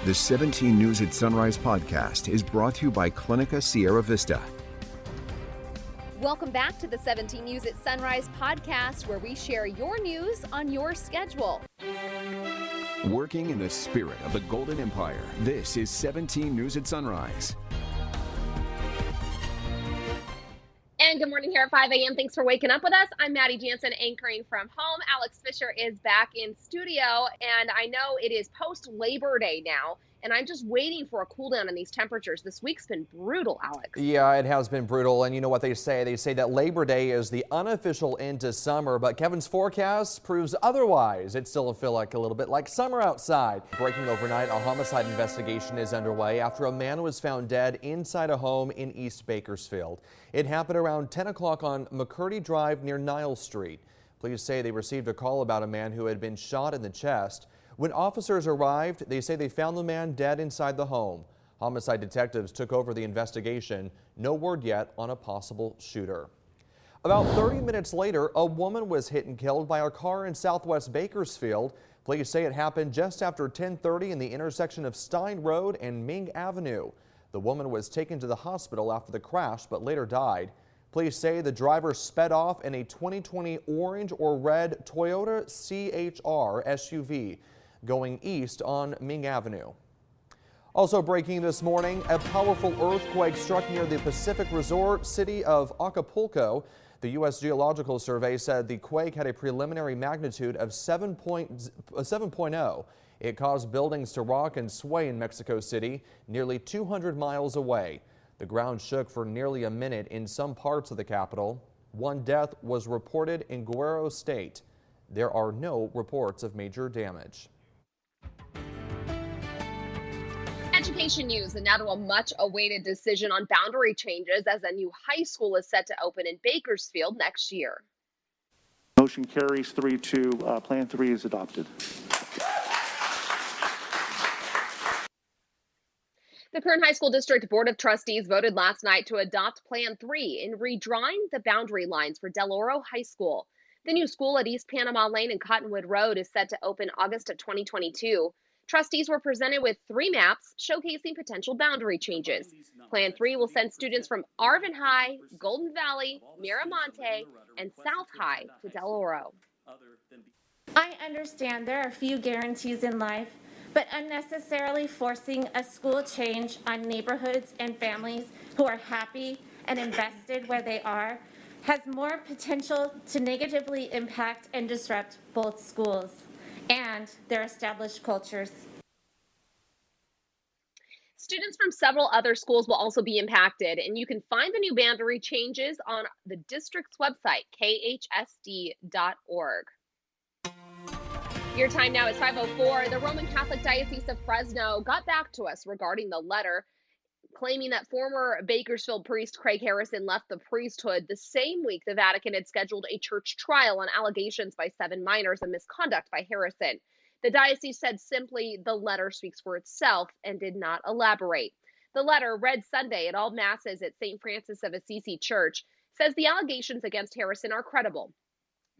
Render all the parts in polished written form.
The 17 News at Sunrise podcast is brought to you by Clinica Sierra Vista. Welcome back to the 17 News at Sunrise podcast, where we share your news on your schedule. Working in the spirit of the Golden Empire, this is 17 News at Sunrise. And good morning here at 5 a.m. Thanks for waking up with us. I'm Maddie Jansen, anchoring from home. Alex Fisher is back in studio, and I know it is post-Labor Day now, and I'm just waiting for a cool down in these temperatures. This week's been brutal, Alex. Yeah, it has been brutal, and you know what they say? They say that Labor Day is the unofficial end to summer, but Kevin's forecast proves otherwise. It still will feel like a little bit like summer outside. Breaking overnight, a homicide investigation is underway after a man was found dead inside a home in East Bakersfield. It happened around 10 o'clock on McCurdy Drive near Niles Street. Police say they received a call about a man who had been shot in the chest. When officers arrived, they say they found the man dead inside the home. Homicide detectives took over the investigation. No word yet on a possible shooter. About 30 minutes later, a woman was hit and killed by a car in Southwest Bakersfield. Police say it happened just after 10:30 in the intersection of Stein Road and Ming Avenue. The woman was taken to the hospital after the crash, but later died. Police say the driver sped off in a 2020 orange or red Toyota CHR SUV going east on Ming Avenue. Also breaking this morning, a powerful earthquake struck near the Pacific resort city of Acapulco. The U.S. Geological Survey said the quake had a preliminary magnitude of 7.0. It caused buildings to rock and sway in Mexico City, nearly 200 miles away. The ground shook for nearly a minute in some parts of the capital. One death was reported in Guerrero State. There are no reports of major damage. Education news, and now to a much-awaited decision on boundary changes as a new high school is set to open in Bakersfield next year. Motion carries 3-2. Plan 3 is adopted. The Kern High School District Board of Trustees voted last night to adopt Plan 3 in redrawing the boundary lines for Del Oro High School. The new school at East Panama Lane and Cottonwood Road is set to open August of 2022. Trustees were presented with 3 maps showcasing potential boundary changes. Plan 3 will send students from Arvin High, Golden Valley, Miramonte, and South High to Del Oro. I understand there are few guarantees in life, but unnecessarily forcing a school change on neighborhoods and families who are happy and invested where they are has more potential to negatively impact and disrupt both schools and their established cultures. Students from several other schools will also be impacted, and you can find the new boundary changes on the district's website, khsd.org. Your time now is 5:04. The Roman Catholic Diocese of Fresno got back to us regarding the letter claiming that former Bakersfield priest Craig Harrison left the priesthood the same week the Vatican had scheduled a church trial on allegations by 7 minors of misconduct by Harrison. The diocese said simply the letter speaks for itself and did not elaborate. The letter, read Sunday at all masses at St. Francis of Assisi Church, says the allegations against Harrison are credible.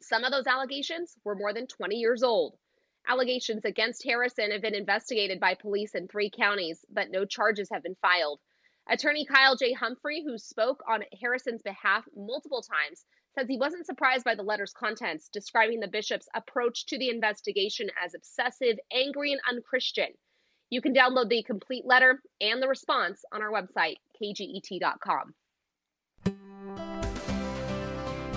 Some of those allegations were more than 20 years old. Allegations against Harrison have been investigated by police in 3 counties, but no charges have been filed. Attorney Kyle J. Humphrey, who spoke on Harrison's behalf multiple times, says he wasn't surprised by the letter's contents, describing the bishop's approach to the investigation as obsessive, angry, and unchristian. You can download the complete letter and the response on our website, kget.com.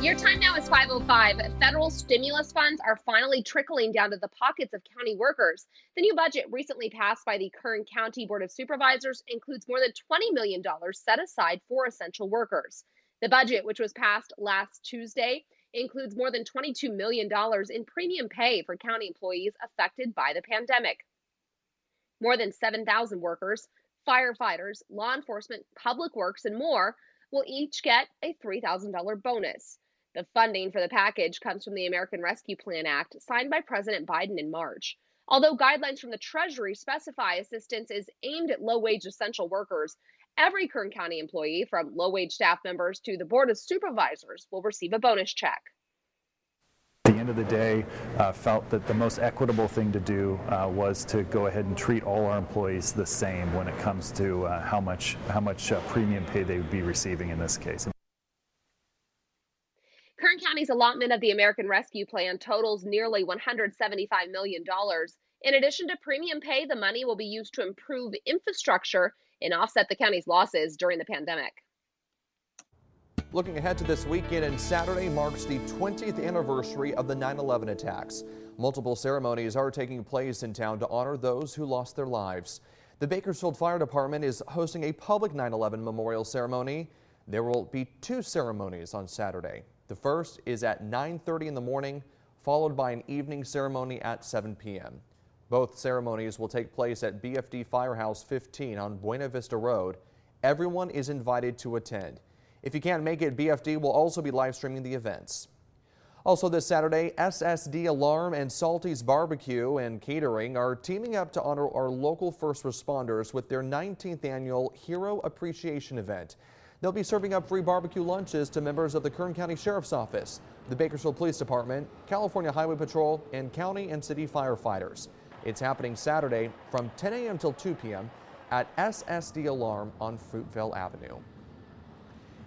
Your time now is 5:05. Federal stimulus funds are finally trickling down to the pockets of county workers. The new budget recently passed by the Kern County Board of Supervisors includes more than $20 million set aside for essential workers. The budget, which was passed last Tuesday, includes more than $22 million in premium pay for county employees affected by the pandemic. More than 7,000 workers, firefighters, law enforcement, public works, and more will each get a $3,000 bonus. The funding for the package comes from the American Rescue Plan Act, signed by President Biden in March. Although guidelines from the Treasury specify assistance is aimed at low-wage essential workers, every Kern County employee, from low-wage staff members to the Board of Supervisors, will receive a bonus check. The end of the day, felt that the most equitable thing to do was to go ahead and treat all our employees the same when it comes to how much premium pay they would be receiving in this case. Kern County's allotment of the American Rescue Plan totals nearly $175 million. In addition to premium pay, the money will be used to improve infrastructure and offset the county's losses during the pandemic. Looking ahead to this weekend, and Saturday marks the 20th anniversary of the 9/11 attacks. Multiple ceremonies are taking place in town to honor those who lost their lives. The Bakersfield Fire Department is hosting a public 9/11 memorial ceremony. There will be 2 ceremonies on Saturday. The first is at 9:30 in the morning, followed by an evening ceremony at 7 p.m. Both ceremonies will take place at BFD Firehouse 15 on Buena Vista Road. Everyone is invited to attend. If you can't make it, BFD will also be live streaming the events. Also this Saturday, SSD Alarm and Salty's Barbecue and Catering are teaming up to honor our local first responders with their 19th annual Hero Appreciation event. They'll be serving up free barbecue lunches to members of the Kern County Sheriff's Office, the Bakersfield Police Department, California Highway Patrol, and county and city firefighters. It's happening Saturday from 10 a.m. till 2 p.m. at SSD Alarm on Fruitvale Avenue.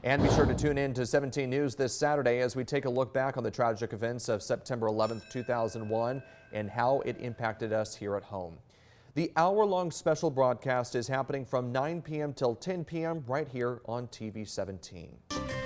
And be sure to tune in to 17 News this Saturday as we take a look back on the tragic events of September 11th, 2001 and how it impacted us here at home. The hour-long special broadcast is happening from 9 p.m. till 10 p.m. right here on TV 17.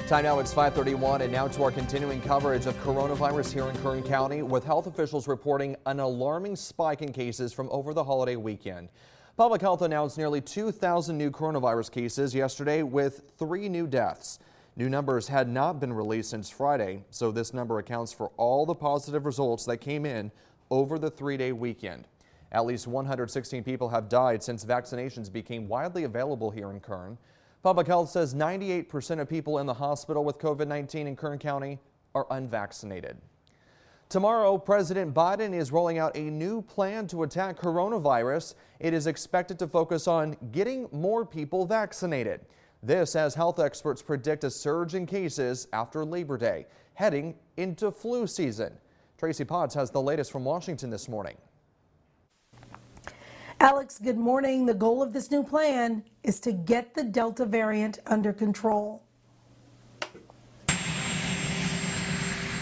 Time now, it's 5:31, and now to our continuing coverage of coronavirus here in Kern County, with health officials reporting an alarming spike in cases from over the holiday weekend. Public Health announced nearly 2,000 new coronavirus cases yesterday with 3 new deaths. New numbers had not been released since Friday, so this number accounts for all the positive results that came in over the 3-day weekend. At least 116 people have died since vaccinations became widely available here in Kern. Public Health says 98% of people in the hospital with COVID-19 in Kern County are unvaccinated. Tomorrow, President Biden is rolling out a new plan to attack coronavirus. It is expected to focus on getting more people vaccinated. This as health experts predict a surge in cases after Labor Day, heading into flu season. Tracy Potts has the latest from Washington this morning. Alex, good morning. The goal of this new plan is to get the Delta variant under control.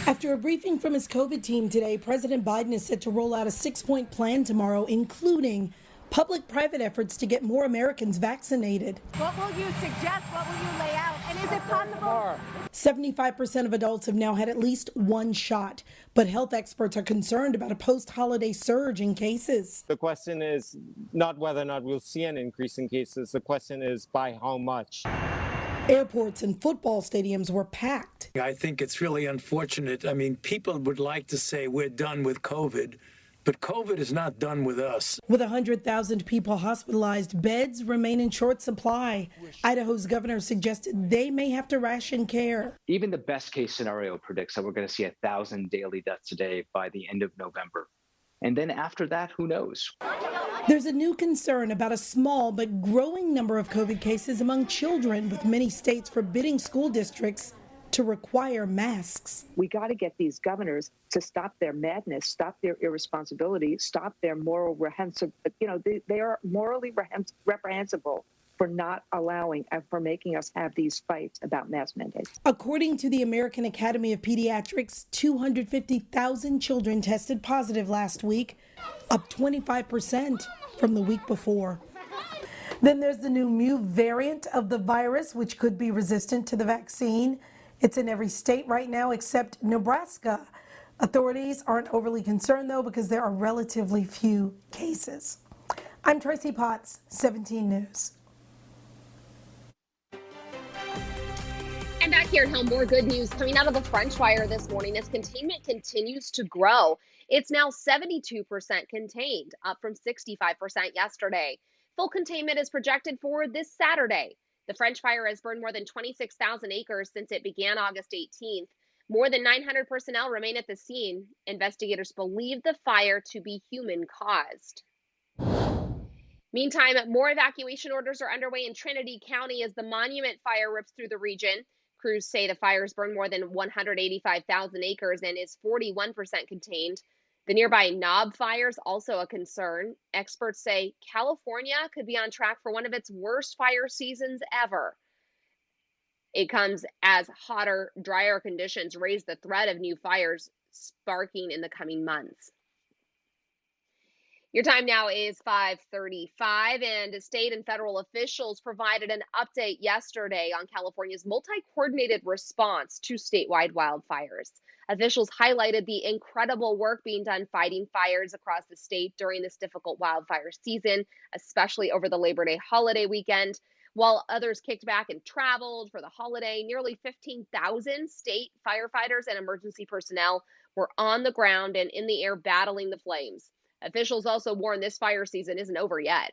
After a briefing from his COVID team today, President Biden is set to roll out a 6-point plan tomorrow, including public-private efforts to get more Americans vaccinated. What will you suggest? What will you lay out? And is it possible? 75% of adults have now had at least 1 shot, but health experts are concerned about a post-holiday surge in cases. The question is not whether or not we'll see an increase in cases. The question is by how much. Airports and football stadiums were packed. I think it's really unfortunate. I mean, people would like to say we're done with COVID, but COVID is not done with us. With 100,000 people hospitalized, beds remain in short supply. Idaho's governor suggested they may have to ration care. Even the best case scenario predicts that we're going to see 1,000 daily deaths a day by the end of November. And then after that, who knows? There's a new concern about a small but growing number of COVID cases among children, with many states forbidding school districts to require masks. We got to get these governors to stop their madness, stop their irresponsibility, stop their moral reprehensible. They are morally reprehensible for not allowing and for making us have these fights about mask mandates. According to the American Academy of Pediatrics, 250,000 children tested positive last week, up 25% from the week before. Then there's the new Mu variant of the virus, which could be resistant to the vaccine. It's in every state right now except Nebraska. Authorities aren't overly concerned, though, because there are relatively few cases. I'm Tracy Potts, 17 News. And back here at home, more good news coming out of the French Fire this morning as containment continues to grow. It's now 72% contained, up from 65% yesterday. Full containment is projected for this Saturday. The French Fire has burned more than 26,000 acres since it began August 18th. More than 900 personnel remain at the scene. Investigators believe the fire to be human-caused. Meantime, more evacuation orders are underway in Trinity County as the Monument Fire rips through the region. Crews say the fires burned more than 185,000 acres and is 41% contained. The nearby knob fires also a concern. Experts say California could be on track for one of its worst fire seasons ever. It comes as hotter, drier conditions raise the threat of new fires sparking in the coming months. Your time now is 5:35, and state and federal officials provided an update yesterday on California's multi-coordinated response to statewide wildfires. Officials highlighted the incredible work being done fighting fires across the state during this difficult wildfire season, especially over the Labor Day holiday weekend. While others kicked back and traveled for the holiday, nearly 15,000 state firefighters and emergency personnel were on the ground and in the air battling the flames. Officials also warn this fire season isn't over yet.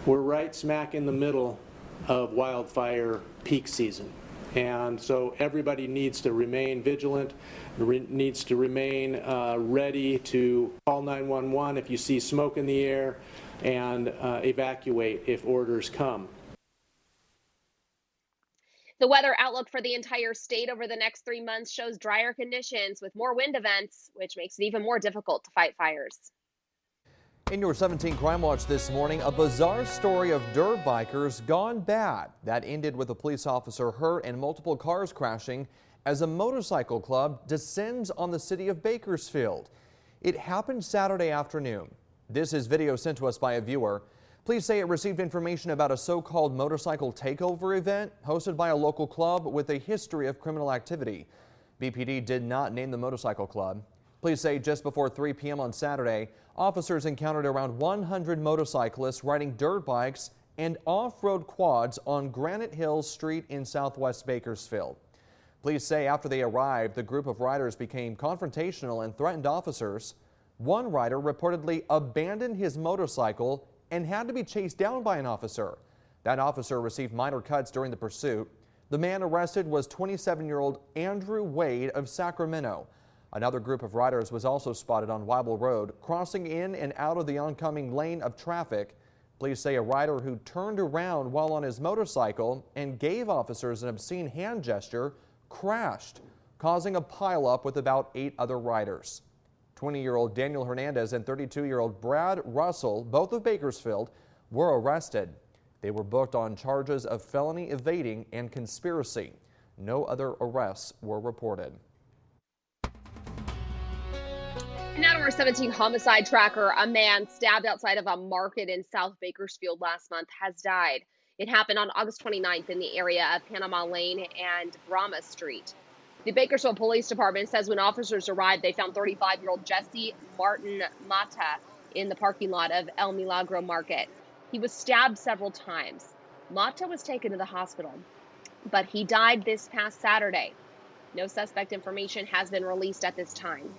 We're right smack in the middle of wildfire peak season. And so everybody needs to remain vigilant, needs to remain ready to call 911 if you see smoke in the air, and evacuate if orders come. The weather outlook for the entire state over the next 3 months shows drier conditions with more wind events, which makes it even more difficult to fight fires. In your 17 Crime Watch this morning, a bizarre story of dirt bikers gone bad. That ended with a police officer hurt and multiple cars crashing as a motorcycle club descends on the city of Bakersfield. It happened Saturday afternoon. This is video sent to us by a viewer. Police say it received information about a so-called motorcycle takeover event hosted by a local club with a history of criminal activity. BPD did not name the motorcycle club. Police say just before 3 p.m. on Saturday, officers encountered around 100 motorcyclists riding dirt bikes and off-road quads on Granite Hills Street in Southwest Bakersfield. Police say after they arrived, the group of riders became confrontational and threatened officers. One rider reportedly abandoned his motorcycle and had to be chased down by an officer. That officer received minor cuts during the pursuit. The man arrested was 27-year-old Andrew Wade of Sacramento. Another group of riders was also spotted on Weible Road, crossing in and out of the oncoming lane of traffic. Police say a rider who turned around while on his motorcycle and gave officers an obscene hand gesture crashed, causing a pileup with about 8 other riders. 20-year-old Daniel Hernandez and 32-year-old Brad Russell, both of Bakersfield, were arrested. They were booked on charges of felony evading and conspiracy. No other arrests were reported. Now to our 17 homicide tracker. A man stabbed outside of a market in South Bakersfield last month has died. It happened on August 29th in the area of Panama Lane and Brahma Street. The Bakersfield Police Department says when officers arrived, they found 35-year-old Jesse Martin Mata in the parking lot of El Milagro Market. He was stabbed several times. Mata was taken to the hospital, but he died this past Saturday. No suspect information has been released at this time.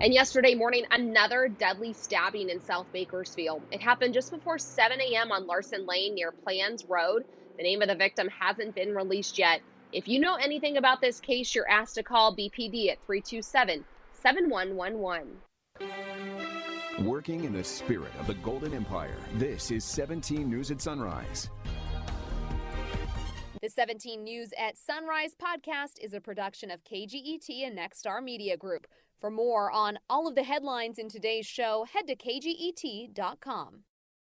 And yesterday morning, another deadly stabbing in South Bakersfield. It happened just before 7 a.m. on Larson Lane near Plans Road. The name of the victim hasn't been released yet. If you know anything about this case, you're asked to call BPD at 327-7111. Working in the spirit of the Golden Empire, this is 17 News at Sunrise. The 17 News at Sunrise podcast is a production of KGET and Nexstar Media Group. For more on all of the headlines in today's show, head to kget.com.